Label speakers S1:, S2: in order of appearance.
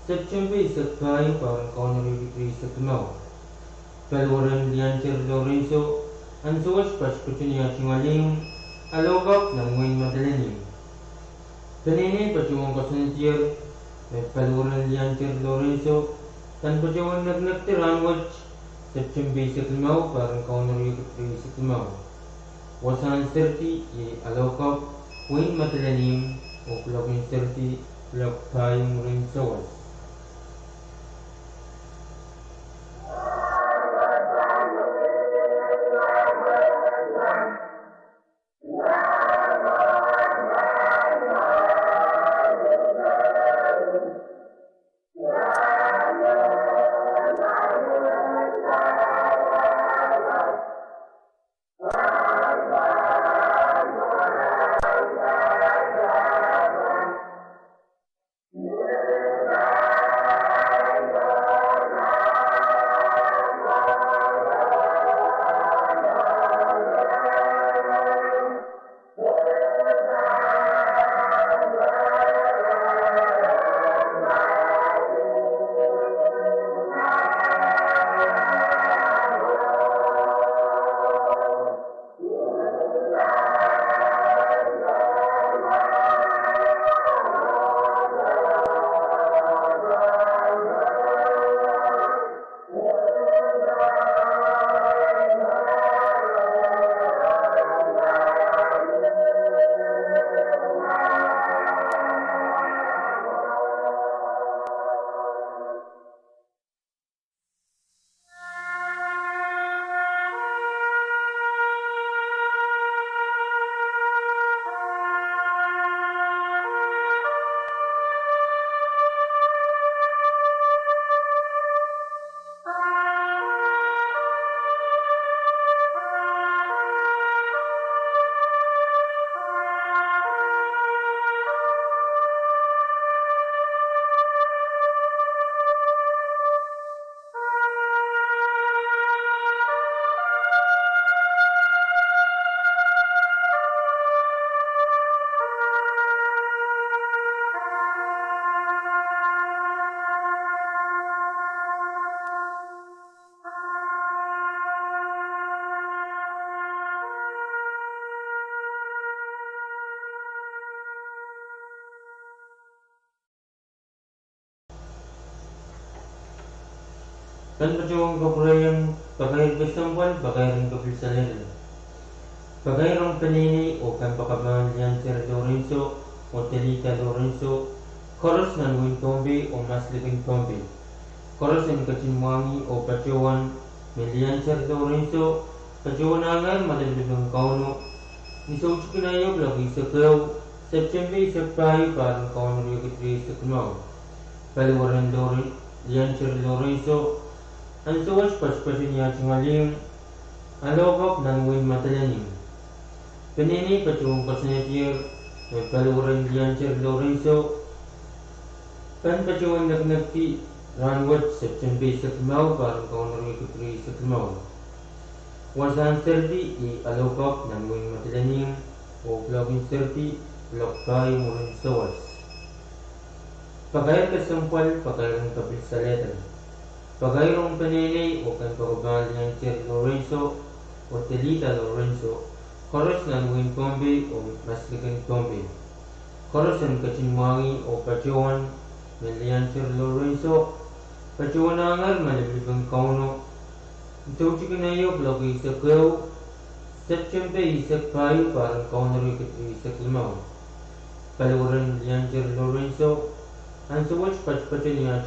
S1: September Sakai para Connery Sakmau. Peluran Liancher Lorenzo, and so was Pascutia Chimalim, a logop Namuin Madeleine. Penene Pachuan Cosentia, Peluran Liancher Lorenzo, and Pachuan Nectar watch September Sakmau para Connery Sakmau. Was uncertainty a logop, Win Madeleine, or Clogging 30, Lock Time Ring Source. Dan perjuangan keperayaan pakai bersambuan pakai ring kepisahan. Pakai rong penini o kan pakabangan Liancher Lorenzo o Telita Lorenzo, Chorus nan win tombe o mas living tombe. Chorus en kachinwangi o pacuan Liancher Lorenzo, pacuan angan madalibang kauno. Nisauci kinayog lagi sekaw September Sakai parang kauno yukitri sakmaw. Peluaran Liancher Lorenzo, ang suwas paspasin niya singalim, alokop ng win matalanim. Penini pacuong kasanetier, may paluran Liancher Lorenzo, kan pacuong nagnagti, ranwat September Sakmaw, parang kaunari kutri Sakmaw. Wasan 30, alokop ng win matalanim, o vlogging 30, lokay mo rin suwas. Pagayang kasampal, pagayang kapil sa letra. Pagayong penene o kan pagkabahan Liancher Lorenzo o Telita Lorenzo, Chorus ng win tombe o maslikan tombe. Chorus ng kachinwangi o pacuan ng Liancher Lorenzo, pacuan angar malibang kauno. Ito chikinayok lagi sa kaw, September isak kayo parang kauno rin isak limaw. Paluran Liancher Lorenzo, ang suwach pachpachin niya